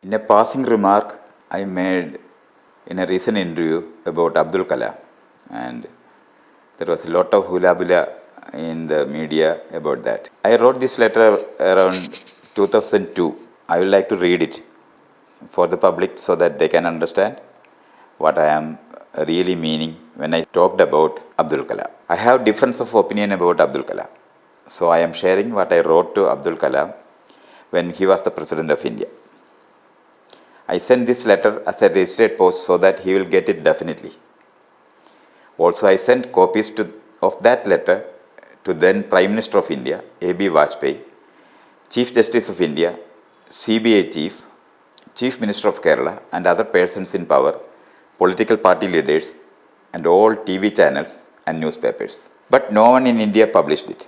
In a passing remark I made in a recent interview about Abdul Kalam, and there was a lot of hula bula in the media about that. I wrote this letter around 2002. I would like to read it for the public so that they can understand what I am really meaning when I talked about Abdul Kalam. I have difference of opinion about Abdul Kalam. So I am sharing what I wrote to Abdul Kalam when he was the President of India. I sent this letter as a registered post so that he will get it definitely. Also, I sent copies of that letter to then Prime Minister of India, A.B. Vajpayee, Chief Justice of India, CBI Chief, Chief Minister of Kerala, and other persons in power, political party leaders, and all TV channels and newspapers. But no one in India published it,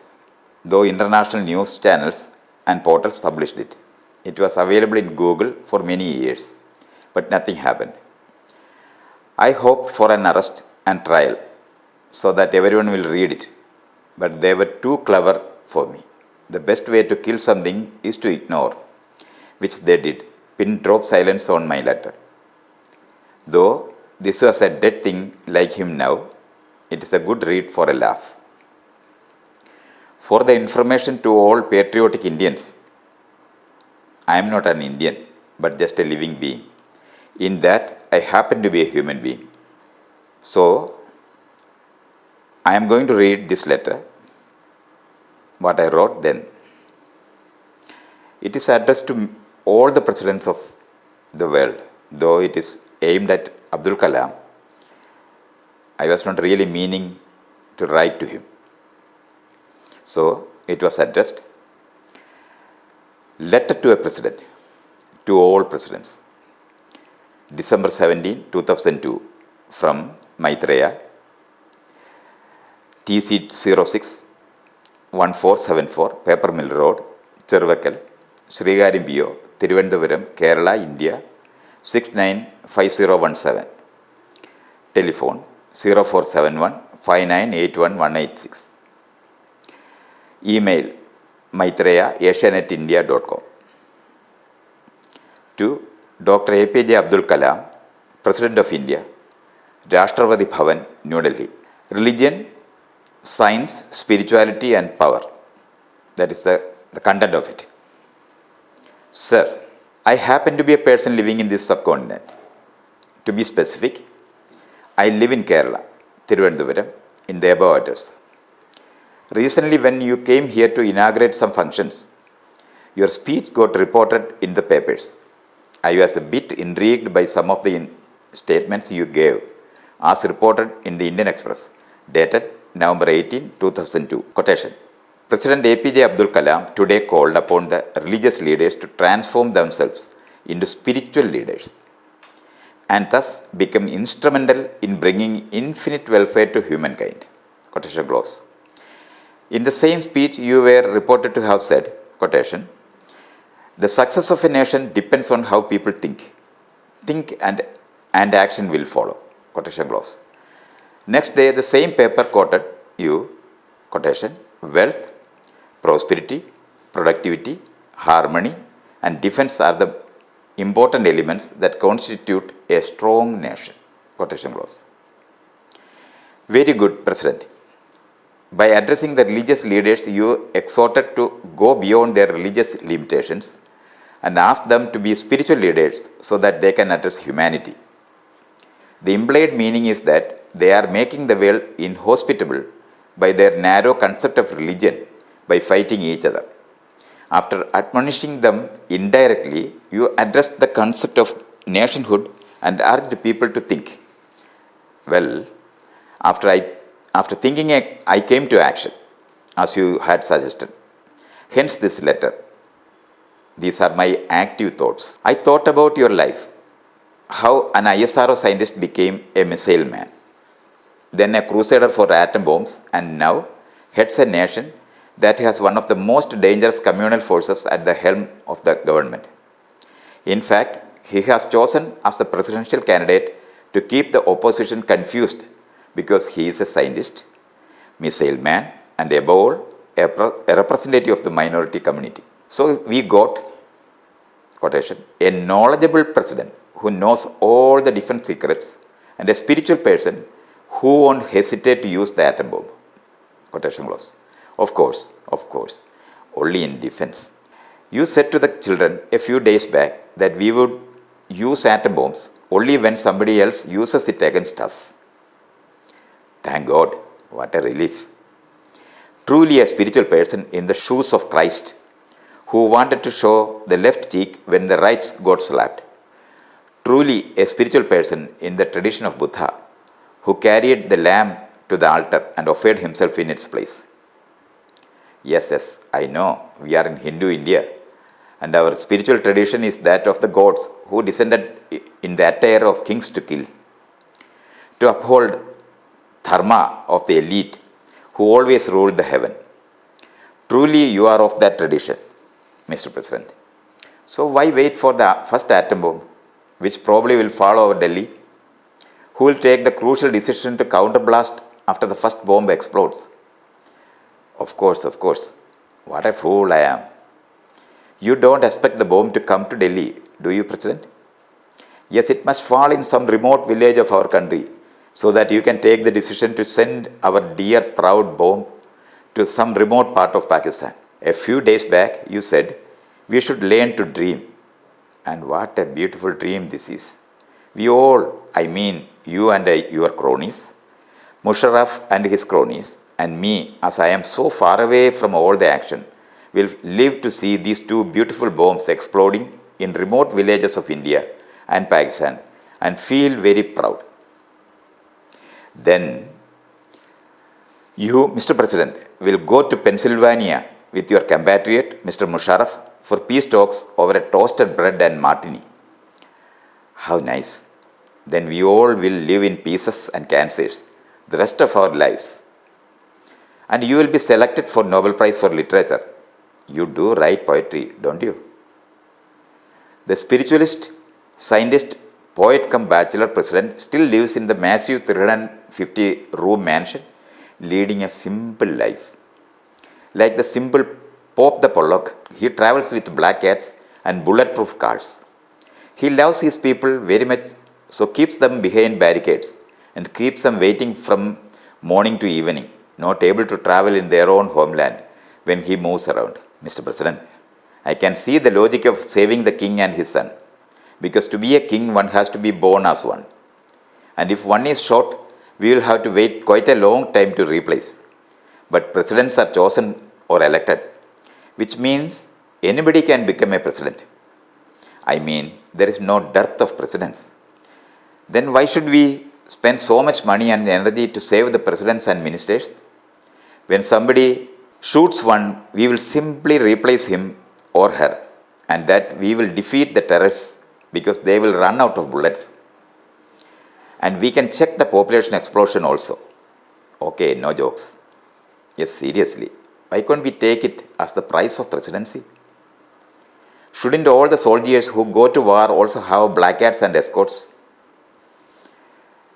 though international news channels and portals published it. It was available in Google for many years, but nothing happened. I hoped for an arrest and trial so that everyone will read it, but they were too clever for me. The best way to kill something is to ignore, which they did, pin drop silence on my letter. Though this was a dead thing like him now, it is a good read for a laugh. For the information to all patriotic Indians, I am not an Indian, but just a living being. In that, I happen to be a human being. So, I am going to read this letter, what I wrote then. It is addressed to all the presidents of the world, though it is aimed at Abdul Kalam. I was not really meaning to write to him. So, it was addressed. Letter to a President, to all Presidents. December 17, 2002, from Maithreya, TC 06 1474, Paper Mill Road, Chervakkal, Srigarim, Thiruvananthapuram, Kerala, India, 695017. Telephone 0471 5981186. Email Maithreya, asianetindia.com. To Dr. APJ Abdul Kalam, President of India, Rashtrapati Bhavan, New Delhi. Religion, science, spirituality and power. That is the content of it. Sir, I happen to be a person living in this subcontinent. To be specific, I live in Kerala, Thiruvananthapuram, in the above address. Recently, when you came here to inaugurate some functions, your speech got reported in the papers. I was a bit intrigued by some of the statements you gave, as reported in the Indian Express, dated November 18, 2002. Quotation. President APJ Abdul Kalam today called upon the religious leaders to transform themselves into spiritual leaders and thus become instrumental in bringing infinite welfare to humankind. Quotation close. In the same speech, you were reported to have said, quotation, the success of a nation depends on how people think. Think and action will follow. Quotation close. Next day, the same paper quoted you, quotation, wealth, prosperity, productivity, harmony, and defense are the important elements that constitute a strong nation. Quotation close. Very good, President. By addressing the religious leaders, you exhorted to go beyond their religious limitations and ask them to be spiritual leaders so that they can address humanity. The implied meaning is that they are making the world inhospitable by their narrow concept of religion by fighting each other. After admonishing them indirectly, you addressed the concept of nationhood and urged people to think. Well, after thinking, I came to action, as you had suggested. Hence this letter. These are my active thoughts. I thought about your life, how an ISRO scientist became a missile man, then a crusader for atom bombs, and now heads a nation that has one of the most dangerous communal forces at the helm of the government. In fact, he has chosen as the presidential candidate to keep the opposition confused because he is a scientist, missile man, and above all, a representative of the minority community. So we got quotation, a knowledgeable president who knows all the different secrets and a spiritual person who won't hesitate to use the atom bomb. Quotation close. Of course, only in defense. You said to the children a few days back that we would use atom bombs only when somebody else uses it against us. Thank God, what a relief. Truly a spiritual person in the shoes of Christ, who wanted to show the left cheek when the right got slapped. Truly a spiritual person in the tradition of Buddha, who carried the lamb to the altar and offered himself in its place. Yes, I know, we are in Hindu India, and our spiritual tradition is that of the gods who descended in the attire of kings to kill, to uphold dharma of the elite who always ruled the heaven. Truly you are of that tradition, Mr. President. So why wait for the first atom bomb, which probably will fall over Delhi? Who will take the crucial decision to counterblast after the first bomb explodes? Of course. What a fool I am. You don't expect the bomb to come to Delhi, do you, President? Yes, it must fall in some remote village of our country, so that you can take the decision to send our dear proud bomb to some remote part of Pakistan. A few days back, you said we should learn to dream. And what a beautiful dream this is. We all, I mean you and your cronies, Musharraf and his cronies, and me, as I am so far away from all the action, will live to see these two beautiful bombs exploding in remote villages of India and Pakistan and feel very proud. Then you, Mr. President, will go to Pennsylvania with your compatriot, Mr. Musharraf, for peace talks over a toasted bread and martini. How nice. Then we all will live in pieces and cancers the rest of our lives. And you will be selected for Nobel Prize for Literature. You do write poetry, don't you? The spiritualist, scientist, poet cum bachelor president still lives in the massive 350-room mansion, leading a simple life. Like the simple Pope the Pollock, he travels with black cats and bulletproof cars. He loves his people very much, so keeps them behind barricades and keeps them waiting from morning to evening, not able to travel in their own homeland when he moves around. Mr. President, I can see the logic of saving the king and his son, because to be a king one has to be born as one. And if one is shot, we will have to wait quite a long time to replace. But presidents are chosen or elected, which means anybody can become a president. I mean, there is no dearth of presidents. Then why should we spend so much money and energy to save the presidents and ministers? When somebody shoots one, we will simply replace him or her, and that we will defeat the terrorists because they will run out of bullets. And we can check the population explosion also. Okay, no jokes. Yes, seriously. Why can't we take it as the price of presidency? Shouldn't all the soldiers who go to war also have black hats and escorts?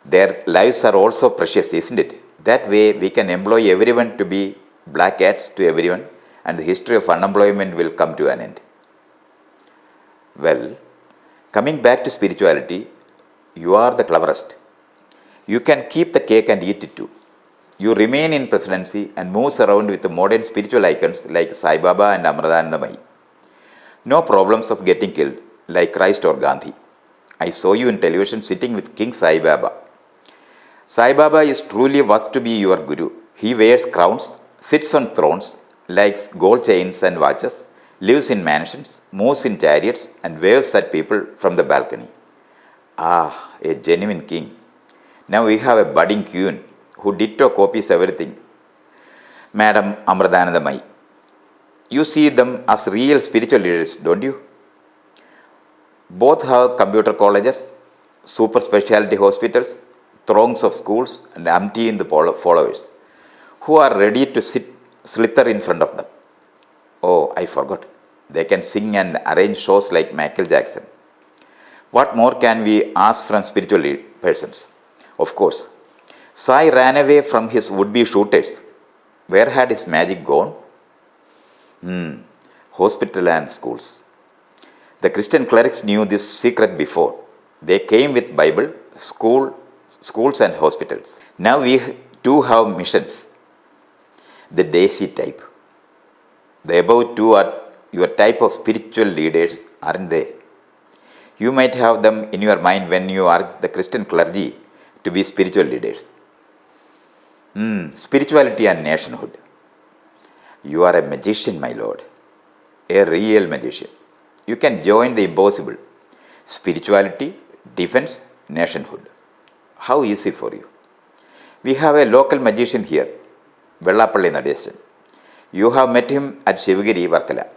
Their lives are also precious, isn't it? That way we can employ everyone to be black hats to everyone, and the history of unemployment will come to an end. Well, coming back to spirituality, you are the cleverest. You can keep the cake and eat it too. You remain in presidency and moves around with the modern spiritual icons like Sai Baba and Amritanandamayi. No problems of getting killed like Christ or Gandhi. I saw you in television sitting with King Sai Baba. Sai Baba is truly worth to be your guru. He wears crowns, sits on thrones, likes gold chains and watches, lives in mansions, moves in chariots, and waves at people from the balcony. Ah, a genuine king. Now we have a budding queen who ditto copies everything. Madam Amritanandamayi. You see them as real spiritual leaders, don't you? Both have computer colleges, super specialty hospitals, throngs of schools, and empty in the followers, who are ready to slither in front of them. Oh, I forgot. They can sing and arrange shows like Michael Jackson. What more can we ask from spiritual persons? Of course, Sai ran away from his would-be shooters. Where had his magic gone? Hospital and schools. The Christian clerics knew this secret before. They came with Bible, schools and hospitals. Now we too have missions, the Daisy type. The above two are your type of spiritual leaders, aren't they? You might have them in your mind when you are the Christian clergy to be spiritual leaders. Spirituality and nationhood. You are a magician, my lord, a real magician. You can join the impossible. Spirituality, defense, nationhood. How easy for you. We have a local magician here, Vellapalli Nadesan. You have met him at Shivagiri, Varkala,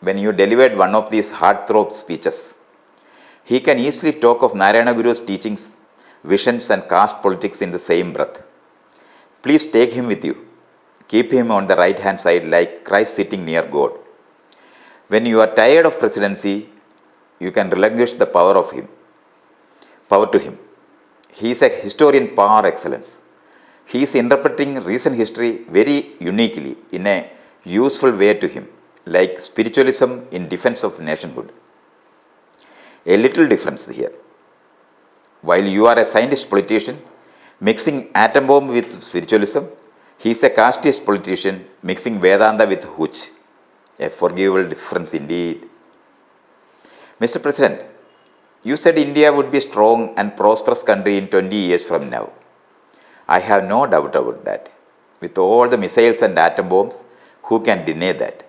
when you delivered one of these heartthrob speeches. He can easily talk of Narayana Guru's teachings, visions and caste politics in the same breath. Please take him with you. Keep him on the right hand side like Christ sitting near God. When you are tired of presidency, you can relinquish the power to him. He is a historian par excellence. He is interpreting recent history very uniquely in a useful way to him, like spiritualism in defense of nationhood. A little difference here. While you are a scientist politician mixing atom bomb with spiritualism, he is a casteist politician mixing Vedanta with Hooch. A forgivable difference indeed. Mr. President, you said India would be a strong and prosperous country in 20 years from now. I have no doubt about that. With all the missiles and atom bombs, who can deny that?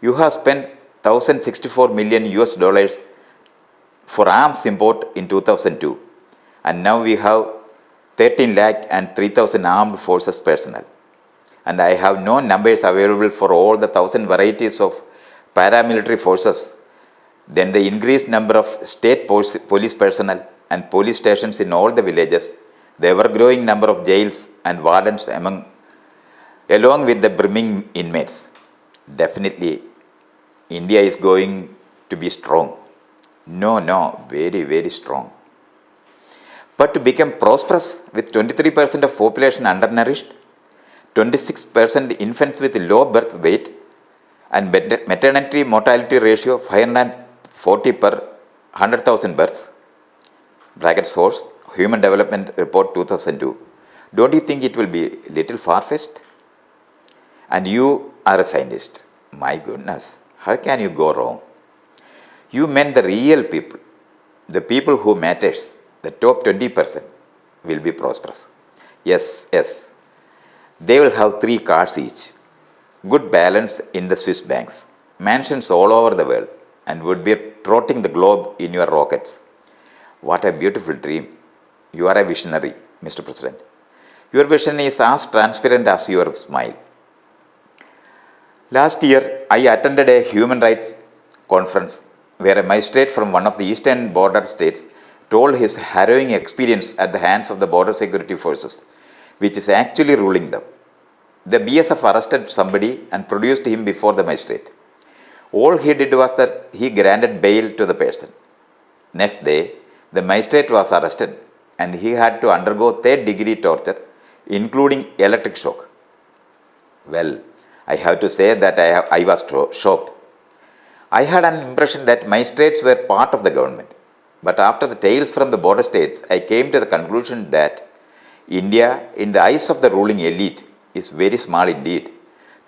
You have spent $1,064 million for arms import in 2002, and now we have 13 lakh and 3,000 armed forces personnel. And I have no numbers available for all the 1,000 varieties of paramilitary forces. Then the increased number of state police personnel and police stations in all the villages, the ever-growing number of jails and wardens along with the brimming inmates. Definitely, India is going to be strong. No, very, very strong. But to become prosperous with 23% of population undernourished, 26% infants with low birth weight, and maternity mortality ratio 540 per 100,000 births. Bracket source, Human Development Report 2002. Don't you think it will be little far-fetched? And you are a scientist. My goodness, how can you go wrong? You meant the real people, the people who matters, the top 20% will be prosperous. Yes. They will have 3 cars each. Good balance in the Swiss banks, mansions all over the world, and would be trotting the globe in your rockets. What a beautiful dream. You are a visionary, Mr. President. Your vision is as transparent as your smile. Last year, I attended a human rights conference where a magistrate from one of the eastern border states told his harrowing experience at the hands of the border security forces, which is actually ruling them. The BSF arrested somebody and produced him before the magistrate. All he did was that he granted bail to the person. Next day, the magistrate was arrested and he had to undergo 3rd-degree torture, including electric shock. Well, I have to say that I was shocked. I had an impression that magistrates were part of the government. But after the tales from the border states, I came to the conclusion that India, in the eyes of the ruling elite, is very small indeed.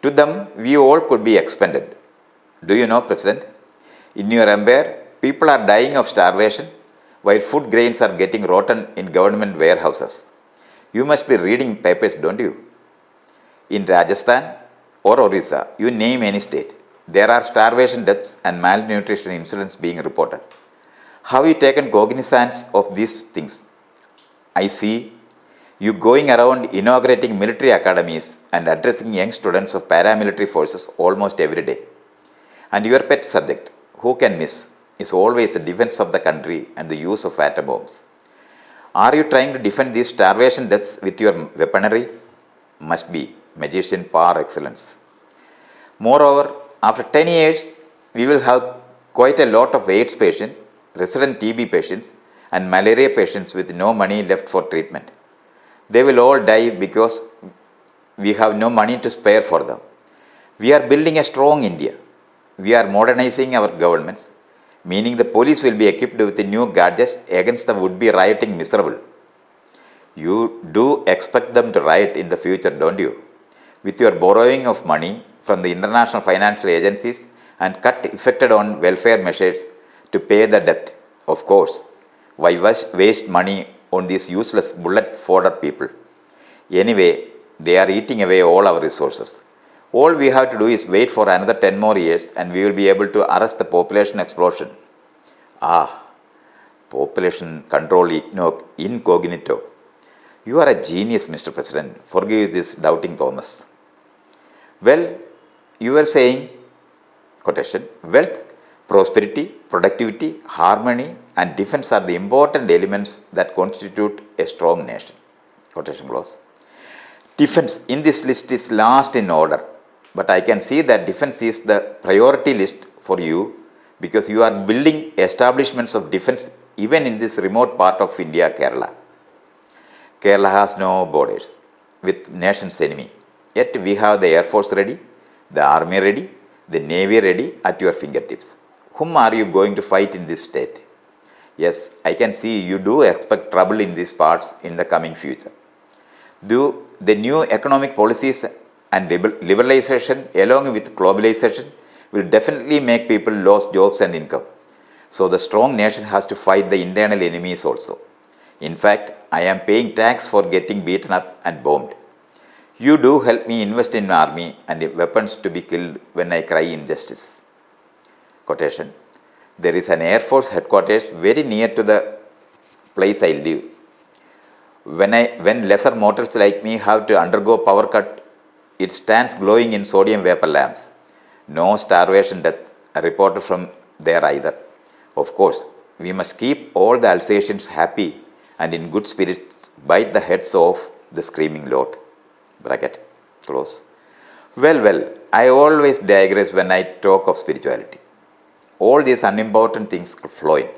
To them, we all could be expended. Do you know, President? In your empire, people are dying of starvation, while food grains are getting rotten in government warehouses. You must be reading papers, don't you? In Rajasthan or Orissa, you name any state, there are starvation deaths and malnutrition incidents being reported. Have you taken cognizance of these things? I see you going around inaugurating military academies and addressing young students of paramilitary forces almost every day. And your pet subject, who can miss, is always the defense of the country and the use of atom bombs. Are you trying to defend these starvation deaths with your weaponry? Must be magician par excellence. Moreover, after 10 years, we will have quite a lot of AIDS patients, resident TB patients, and malaria patients with no money left for treatment. They will all die because we have no money to spare for them. We are building a strong India. We are modernizing our governments. meaning the police will be equipped with new gadgets against the would-be rioting miserable. You do expect them to riot in the future, don't you? With your borrowing of money from the international financial agencies and cut effected on welfare measures to pay the debt. Of course, why waste money on these useless bullet fodder people? Anyway, they are eating away all our resources. All we have to do is wait for another 10 more years and we will be able to arrest the population explosion. Ah, population control incognito. You are a genius, Mr. President. Forgive this doubting Thomas. Well, you were saying, quotation, wealth, prosperity, productivity, harmony, and defense are the important elements that constitute a strong nation. Quotation close. Defense in this list is last in order, but I can see that defense is the priority list for you because you are building establishments of defense even in this remote part of India, Kerala. Kerala has no borders with nation's enemy. Yet we have the Air Force ready, the Army ready, the Navy ready at your fingertips. Whom are you going to fight in this state? Yes, I can see you do expect trouble in these parts in the coming future. The new economic policies and liberalization along with globalization will definitely make people lose jobs and income. So the strong nation has to fight the internal enemies also. In fact, I am paying tax for getting beaten up and bombed. You do help me invest in army and weapons to be killed when I cry injustice. Quotation. There is an Air Force headquarters very near to the place I live. When lesser mortals like me have to undergo power cut, it stands glowing in sodium vapor lamps. No starvation death reported from there either. Of course, we must keep all the Alsatians happy and in good spirits, bite the heads off the screaming lot. Bracket close. Well, I always digress when I talk of spirituality. All these unimportant things flow in.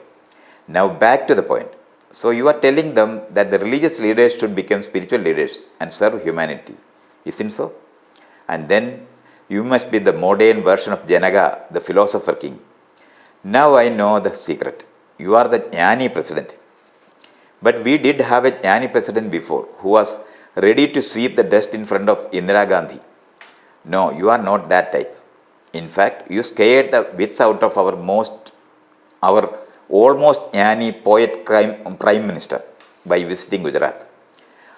Now back to the point. So you are telling them that the religious leaders should become spiritual leaders and serve humanity. Isn't so? And then you must be the modern version of Janaga, the philosopher king. Now I know the secret. You are the Jnani president. But we did have a Jnani president before who was ready to sweep the dust in front of Indira Gandhi. No, you are not that type. In fact, you scared the wits out of our almost Jnani poet prime minister by visiting Gujarat.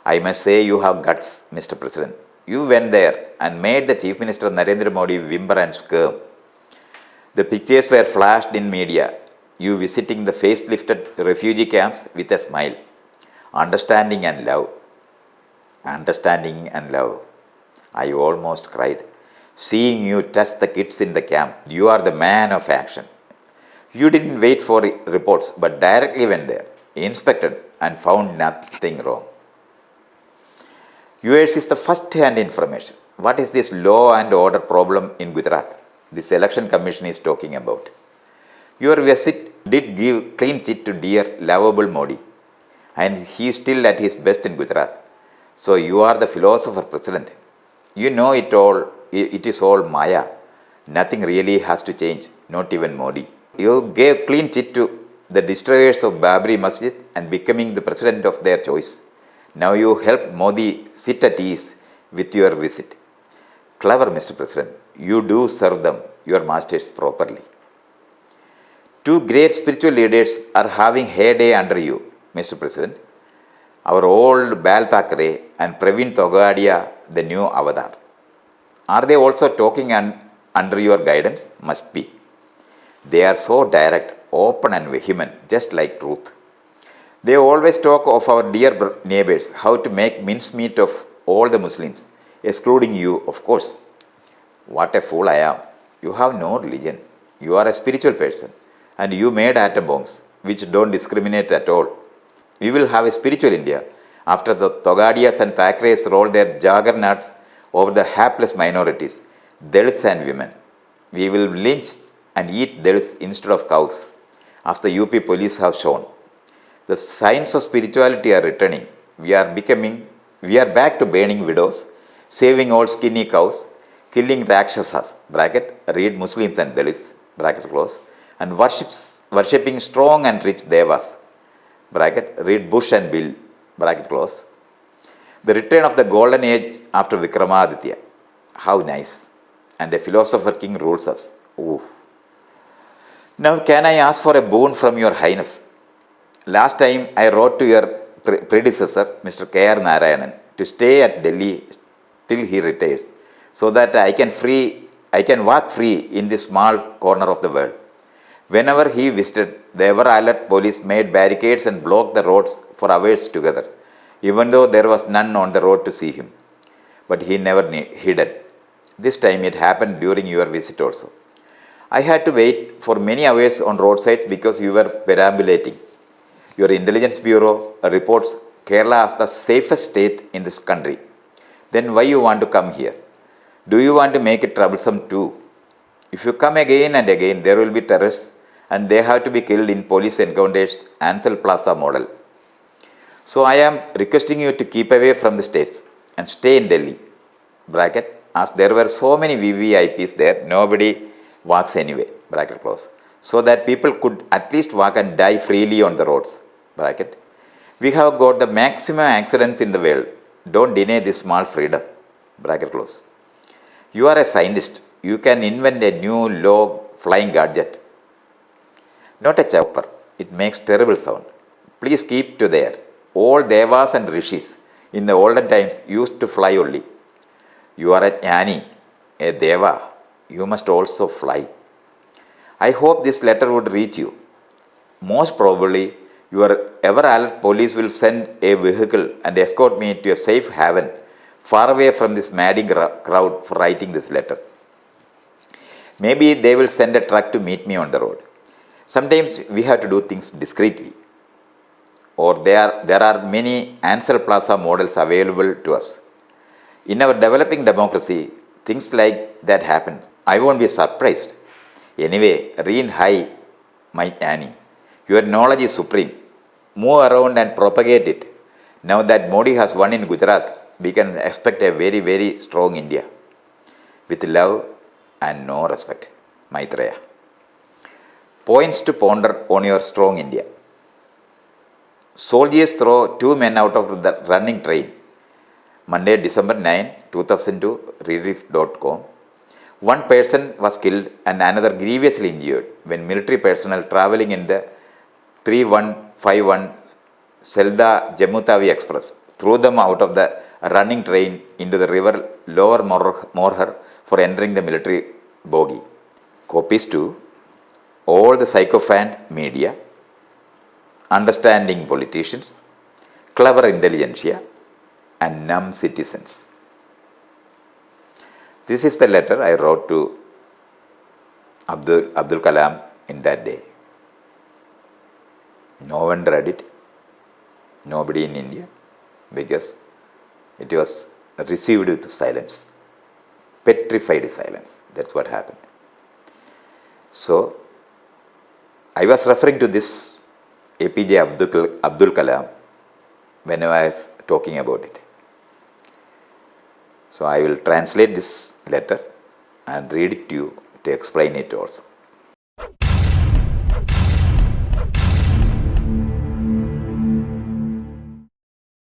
I must say you have guts, Mr. President. You went there and made the Chief Minister Narendra Modi whimper and squirm. The pictures were flashed in media. You visiting the facelifted refugee camps with a smile. Understanding and love. Understanding and love. I almost cried. Seeing you touch the kids in the camp, you are the man of action. You didn't wait for reports, but directly went there, inspected, and found nothing wrong. Yours is the first-hand information. What is this law and order problem in Gujarat? This election commission is talking about. Your visit did give clean chit to dear lovable Modi, and he is still at his best in Gujarat. So you are the philosopher president. You know it all. It is all Maya. Nothing really has to change, not even Modi. You gave clean chit to the destroyers of Babri Masjid and becoming the president of their choice. Now you help Modi sit at ease with your visit. Clever, Mr. President. You do serve them, your masters, properly. Two great spiritual leaders are having heyday under you, Mr. President. Our old Bal Thackeray and Praveen Togadia, the new avatar. Are they also talking under your guidance? Must be. They are so direct, open and vehement, just like truth. They always talk of our dear neighbors, how to make mincemeat of all the Muslims, excluding you, of course. What a fool I am. You have no religion. You are a spiritual person. And you made atom bombs, which don't discriminate at all. We will have a spiritual India after the Togadias and Thackerays roll their juggernauts over the hapless minorities, Dalits and women. We will lynch and eat Dalits instead of cows, as the UP police have shown. The signs of spirituality are returning. We are back to burning widows, saving old skinny cows, killing Rakshasas, bracket, read Muslims and Dalits, bracket close, and worships worshipping strong and rich devas, bracket, read Bush and Bill, bracket close. The return of the golden age after Vikramaditya. How nice. And a philosopher king rules us. Ooh. Now can I ask for a boon from your highness? Last time I wrote to your predecessor, Mr. K.R. Narayanan, to stay at Delhi till he retires, so that I can walk free in this small corner of the world. Whenever he visited, the ever-alert police made barricades and blocked the roads for hours together, even though there was none on the road to see him. But he never heeded. This time it happened during your visit also. I had to wait for many hours on roadsides because you were perambulating. Your intelligence bureau reports Kerala as the safest state in this country. Then why you want to come here? Do you want to make it troublesome too? If you come again and again, there will be terrorists and they have to be killed in police encounters, Ansel Plaza model. So I am requesting you to keep away from the states and stay in Delhi, bracket, as there were so many VVIPs there, nobody walks anyway, bracket close, so that people could at least walk and die freely on the roads, bracket. We have got the maximum accidents in the world. Don't deny this small freedom, bracket close. You are a scientist. You can invent a new low flying gadget. Not a chopper. It makes terrible sound. Please keep to there. All devas and rishis in the olden times used to fly only. You are a jnani, a deva. You must also fly. I hope this letter would reach you. Most probably, your ever-alert police will send a vehicle and escort me to a safe haven far away from this madding crowd for writing this letter. Maybe they will send a truck to meet me on the road. Sometimes we have to do things discreetly. Or there are many Ansel Plaza models available to us. In our developing democracy, things like that happen. I won't be surprised. Anyway, read high, my Annie. Your knowledge is supreme. Move around and propagate it. Now that Modi has won in Gujarat, we can expect a very, very strong India. With love and no respect. Maithreya. Points to ponder on your strong India. Soldiers throw two men out of the running train. Monday, December 9, 2002, relief.com. One person was killed and another grievously injured when military personnel traveling in the 3151 Selda Jammu Tawi Express threw them out of the running train into the river Lower Morhar for entering the military bogie. Copies to all the sycophant media, understanding politicians, clever intelligentsia, and numb citizens. This is the letter I wrote to Abdul Kalam in that day. No one read it, nobody in India, because it was received with silence, petrified silence. That's what happened. So, I was referring to this APJ Abdul Kalam when I was talking about it. So, I will translate this letter and read it to you to explain it also.